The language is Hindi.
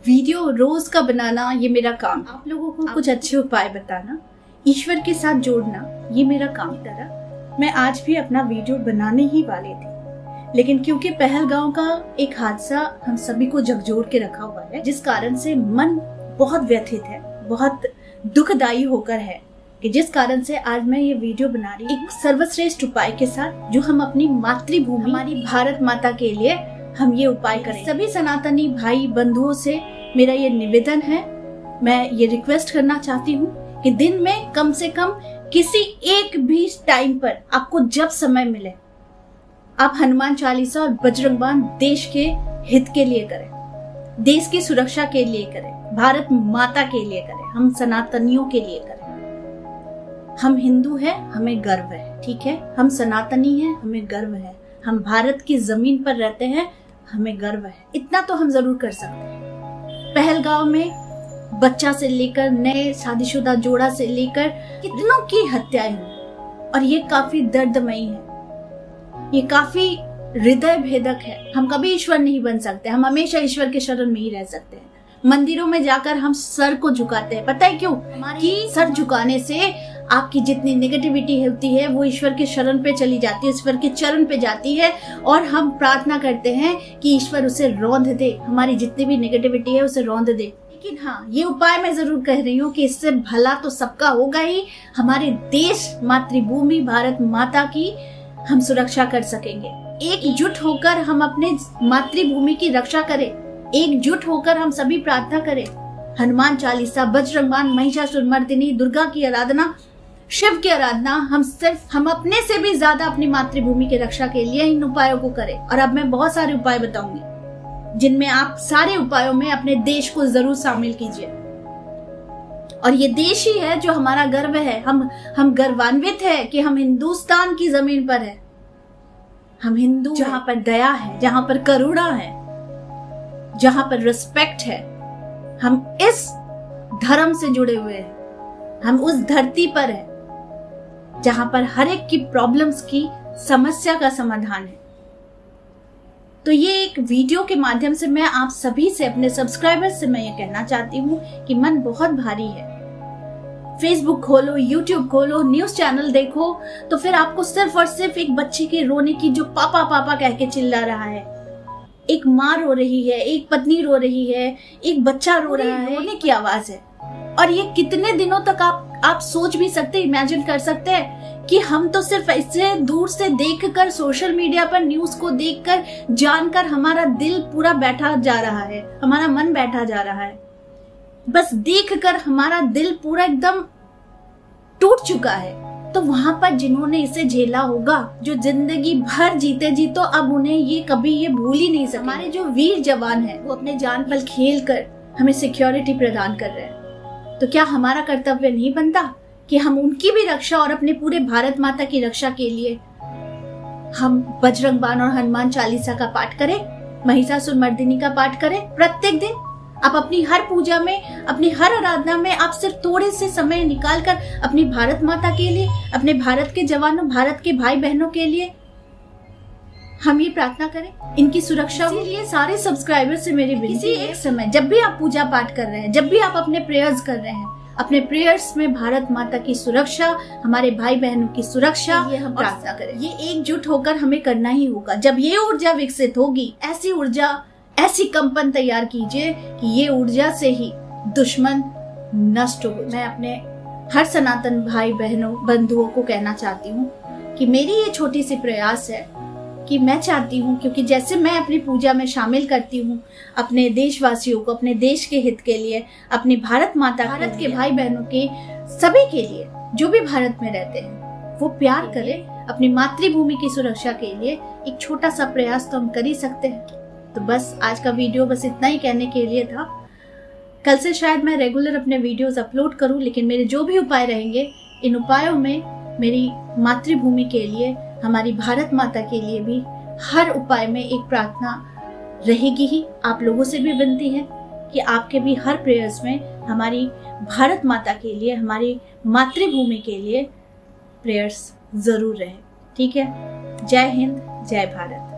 वीडियो रोज का बनाना ये मेरा काम। आप लोगों को कुछ अच्छे उपाय बताना, ईश्वर के साथ जोड़ना, ये मेरा काम था। मैं आज भी अपना वीडियो बनाने ही वाली थी, लेकिन क्योंकि पहलगांव का एक हादसा हम सभी को झकझोर के रखा हुआ है, जिस कारण से मन बहुत व्यथित है, बहुत दुखदायी होकर है, कि जिस कारण से आज मैं ये वीडियो बना रही हूँ एक सर्वश्रेष्ठ उपाय के साथ, जो हम अपनी मातृभूमि हमारी भारत माता के लिए हम ये उपाय करें। सभी सनातनी भाई बंधुओं से मेरा ये निवेदन है, मैं ये रिक्वेस्ट करना चाहती हूँ कि दिन में कम से कम किसी एक भी टाइम पर आपको जब समय मिले, आप हनुमान चालीसा और बजरंग बाण देश के हित के लिए करें, देश की सुरक्षा के लिए करें, भारत माता के लिए करें, हम सनातनियों के लिए करें। हम हिंदू हैं, हमें गर्व है, ठीक है। हम सनातनी हैं, हमें गर्व है। हम भारत की जमीन पर रहते हैं, हमें गर्व है। इतना तो हम जरूर कर सकते हैं। पहलगांव में बच्चा से लेकर नए शादीशुदा जोड़ा से लेकर कितनों की हत्याएं हुई, और ये काफी दर्दमयी है, ये काफी हृदय भेदक है। हम कभी ईश्वर नहीं बन सकते, हम हमेशा ईश्वर के शरण में ही रह सकते हैं। मंदिरों में जाकर हम सर को झुकाते हैं, पता है क्यों? कि सर झुकाने से आपकी जितनी नेगेटिविटी होती है वो ईश्वर के शरण पे चली जाती है, ईश्वर के चरण पे जाती है, और हम प्रार्थना करते हैं कि ईश्वर उसे रौंद दे, हमारी जितनी भी नेगेटिविटी है उसे रौंद दे। लेकिन हाँ, ये उपाय मैं जरूर कह रही हूँ कि इससे भला तो सबका होगा ही, हमारे देश मातृभूमि भारत माता की हम सुरक्षा कर सकेंगे। एकजुट होकर हम अपने मातृभूमि की रक्षा करें, एकजुट होकर हम सभी प्रार्थना करें। हनुमान चालीसा, बजरंग बाण, महिषासुरमर्दिनी, दुर्गा की आराधना, शिव की आराधना, हम अपने से भी ज्यादा अपनी मातृभूमि की रक्षा के लिए इन उपायों को करें। और अब मैं बहुत सारे उपाय बताऊंगी, जिनमें आप सारे उपायों में अपने देश को जरूर शामिल कीजिए। और ये देश ही है जो हमारा गर्व है। हम गर्वान्वित है कि हम हिंदुस्तान की जमीन पर है। हम हिंदू, जहां पर दया है, जहां पर करुणा है, जहां पर रिस्पेक्ट है, हम इस धर्म से जुड़े हुए हैं। हम उस धरती पर है जहां पर हर एक की प्रॉब्लम्स की समस्या का समाधान है। तो ये एक वीडियो के माध्यम से मैं आप सभी से, अपने सब्सक्राइबर्स से मैं ये कहना चाहती हूँ कि मन बहुत भारी है। फेसबुक खोलो, यूट्यूब खोलो, न्यूज चैनल देखो, तो फिर आपको सिर्फ और सिर्फ एक बच्चे के रोने की, जो पापा पापा कह के चिल्ला रहा है, एक माँ रो रही है, एक पत्नी रो रही है, एक बच्चा रो रहा है, रोने की आवाज है। और ये कितने दिनों तक आप सोच भी सकते, इमेजिन कर सकते हैं कि हम तो सिर्फ इससे दूर से देखकर, सोशल मीडिया पर न्यूज को देखकर, जानकर हमारा दिल पूरा बैठा जा रहा है, हमारा मन बैठा जा रहा है। बस देखकर हमारा दिल पूरा एकदम टूट चुका है। तो वहां पर जिन्होंने इसे झेला होगा, जो जिंदगी भर जीते जी, तो अब उन्हें ये कभी ये भूल ही नहीं सकते। हमारे जो वीर जवान हैं, वो अपने जान पर खेल कर हमें सिक्योरिटी प्रदान कर रहे हैं। तो क्या हमारा कर्तव्य नहीं बनता कि हम उनकी भी रक्षा और अपने पूरे भारत माता की रक्षा के लिए हम बजरंग बाण और हनुमान चालीसा का पाठ करें, महिषासुरमर्दिनी का पाठ करें प्रत्येक दिन। आप अपनी हर पूजा में, अपनी हर आराधना में आप सिर्फ थोड़े से समय निकालकर अपनी भारत माता के लिए, अपने भारत के जवानों, भारत के भाई बहनों के लिए हम ये प्रार्थना करें, इनकी सुरक्षा के लिए। सारे सब्सक्राइबर से मेरी विनती है, एक समय जब भी आप पूजा पाठ कर रहे हैं, जब भी आप अपने प्रेयर्स कर रहे हैं, अपने प्रेयर्स में भारत माता की सुरक्षा, हमारे भाई बहनों की सुरक्षा, ये हम प्रार्थना करें। ये एकजुट होकर हमें करना ही होगा। जब ये ऊर्जा विकसित होगी, ऐसी ऊर्जा, ऐसी कंपन तैयार कीजिए कि ये ऊर्जा से ही दुश्मन नष्ट हो। मैं अपने हर सनातन भाई बहनों, बंधुओं को कहना चाहती हूँ कि मेरी ये छोटी सी प्रयास है कि मैं चाहती हूँ, क्योंकि जैसे मैं अपनी पूजा में शामिल करती हूँ अपने देशवासियों को, अपने देश के हित के लिए, अपनी भारत माता, भारत के भाई बहनों के, सभी के लिए, जो भी भारत में रहते हैं, वो प्यार करें। अपनी मातृभूमि की सुरक्षा के लिए एक छोटा सा प्रयास तो हम कर ही सकते हैं। तो बस आज का वीडियो बस इतना ही कहने के लिए था। कल से शायद मैं रेगुलर अपने वीडियोस अपलोड करूं, लेकिन मेरे जो भी उपाय रहेंगे, इन उपायों में मेरी मातृभूमि के लिए, हमारी भारत माता के लिए भी हर उपाय में एक प्रार्थना रहेगी ही। आप लोगों से भी विनती है कि आपके भी हर प्रेयर्स में हमारी भारत माता के लिए, हमारी मातृभूमि के लिए प्रेयर्स जरूर रहे। ठीक है। जय हिंद, जय भारत।